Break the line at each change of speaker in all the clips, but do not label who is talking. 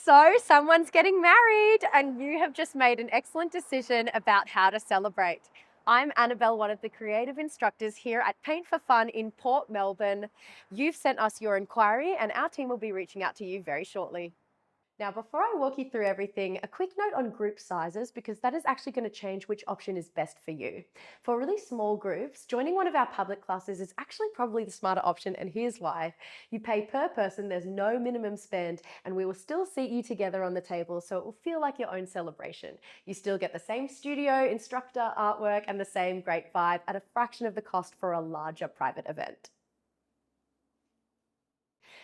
So, someone's getting married, and you have just made an excellent decision about how to celebrate. I'm Annabelle, one of the creative instructors here at Paint for Fun in Port Melbourne. You've sent us your inquiry, and our team will be reaching out to you very shortly. Now, before I walk you through everything, a quick note on group sizes because that is actually going to change which option is best for you. For really small groups, joining one of our public classes is actually probably the smarter option, and here's why. You pay per person, there's no minimum spend, and we will still seat you together on the table so it will feel like your own celebration. You still get the same studio, instructor, artwork, and the same great vibe at a fraction of the cost for a larger private event.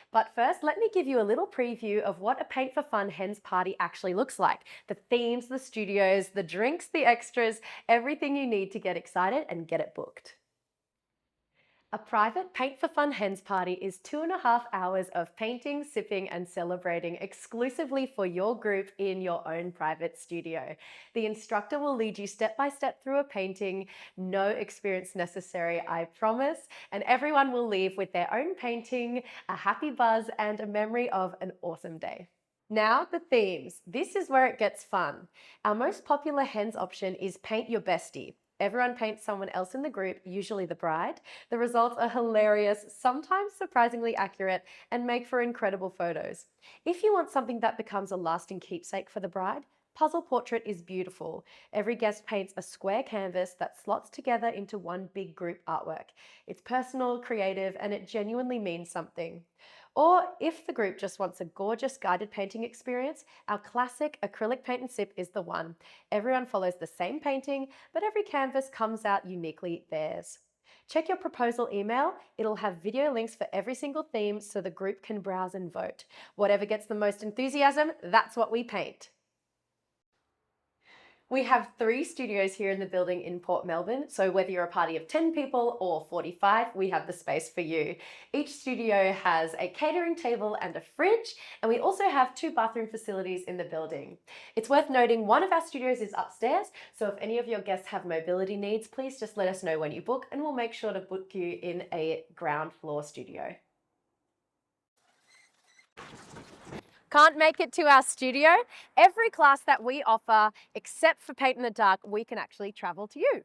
But first, let me give you a little preview of what a Paint for Fun Hens party actually looks like. The themes, the studios, the drinks, the extras, everything you need to get excited and get it booked. A private Paint for Fun Hens party is 2.5 hours of painting, sipping, and celebrating exclusively for your group in your own private studio. The instructor will lead you step by step through a painting, no experience necessary, I promise, and everyone will leave with their own painting, a happy buzz, and a memory of an awesome day. Now, the themes. This is where it gets fun. Our most popular hens option is Paint Your Bestie. Everyone paints someone else in the group, usually the bride. The results are hilarious, sometimes surprisingly accurate, and make for incredible photos. If you want something that becomes a lasting keepsake for the bride, Puzzle Portrait is beautiful. Every guest paints a square canvas that slots together into one big group artwork. It's personal, creative, and it genuinely means something. Or if the group just wants a gorgeous guided painting experience, our classic acrylic paint and sip is the one. Everyone follows the same painting, but every canvas comes out uniquely theirs. Check your proposal email. It'll have video links for every single theme so the group can browse and vote. Whatever gets the most enthusiasm, that's what we paint. We have 3 studios here in the building in Port Melbourne, so whether you're a party of 10 people or 45, we have the space for you. Each studio has a catering table and a fridge, and we also have 2 bathroom facilities in the building. It's worth noting one of our studios is upstairs, so if any of your guests have mobility needs, please just let us know when you book and we'll make sure to book you in a ground floor studio. Can't make it to our studio? Every class that we offer, except for Paint in the Dark, we can actually travel to you.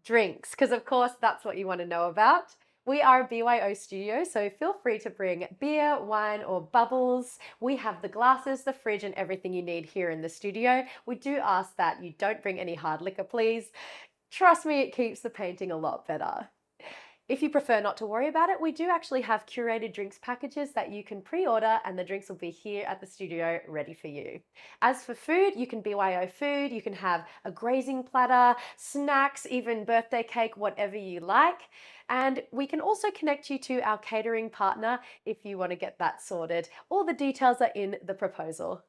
Drinks, because of course that's what you want to know about. We are a BYO studio, so feel free to bring beer, wine, or bubbles. We have the glasses, the fridge, and everything you need here in the studio. We do ask that you don't bring any hard liquor, please. Trust me, it keeps the painting a lot better. If you prefer not to worry about it, we do actually have curated drinks packages that you can pre-order and the drinks will be here at the studio ready for you. As for food, you can BYO food, you can have a grazing platter, snacks, even birthday cake, whatever you like. And we can also connect you to our catering partner if you want to get that sorted. All the details are in the proposal.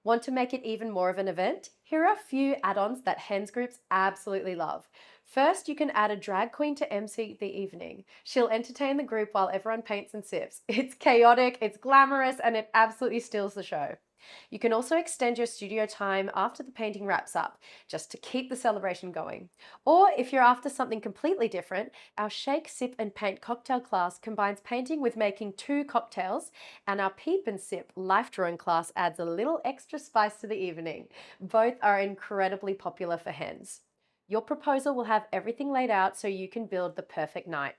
Want to make it even more of an event? Here are a few add-ons that hens groups absolutely love. First, you can add a drag queen to MC the evening. She'll entertain the group while everyone paints and sips. It's chaotic, it's glamorous, and it absolutely steals the show. You can also extend your studio time after the painting wraps up, just to keep the celebration going. Or if you're after something completely different, our Shake, Sip and Paint cocktail class combines painting with making 2 cocktails, and our Peep and Sip life drawing class adds a little extra spice to the evening. Both are incredibly popular for hens. Your proposal will have everything laid out so you can build the perfect night.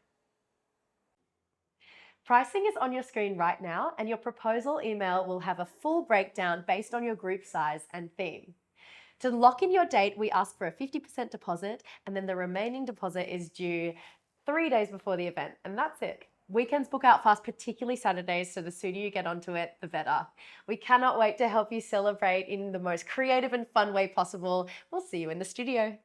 Pricing is on your screen right now, and your proposal email will have a full breakdown based on your group size and theme. To lock in your date, we ask for a 50% deposit, and then the remaining deposit is due 3 days before the event, and that's it. Weekends book out fast, particularly Saturdays, so the sooner you get onto it, the better. We cannot wait to help you celebrate in the most creative and fun way possible. We'll see you in the studio.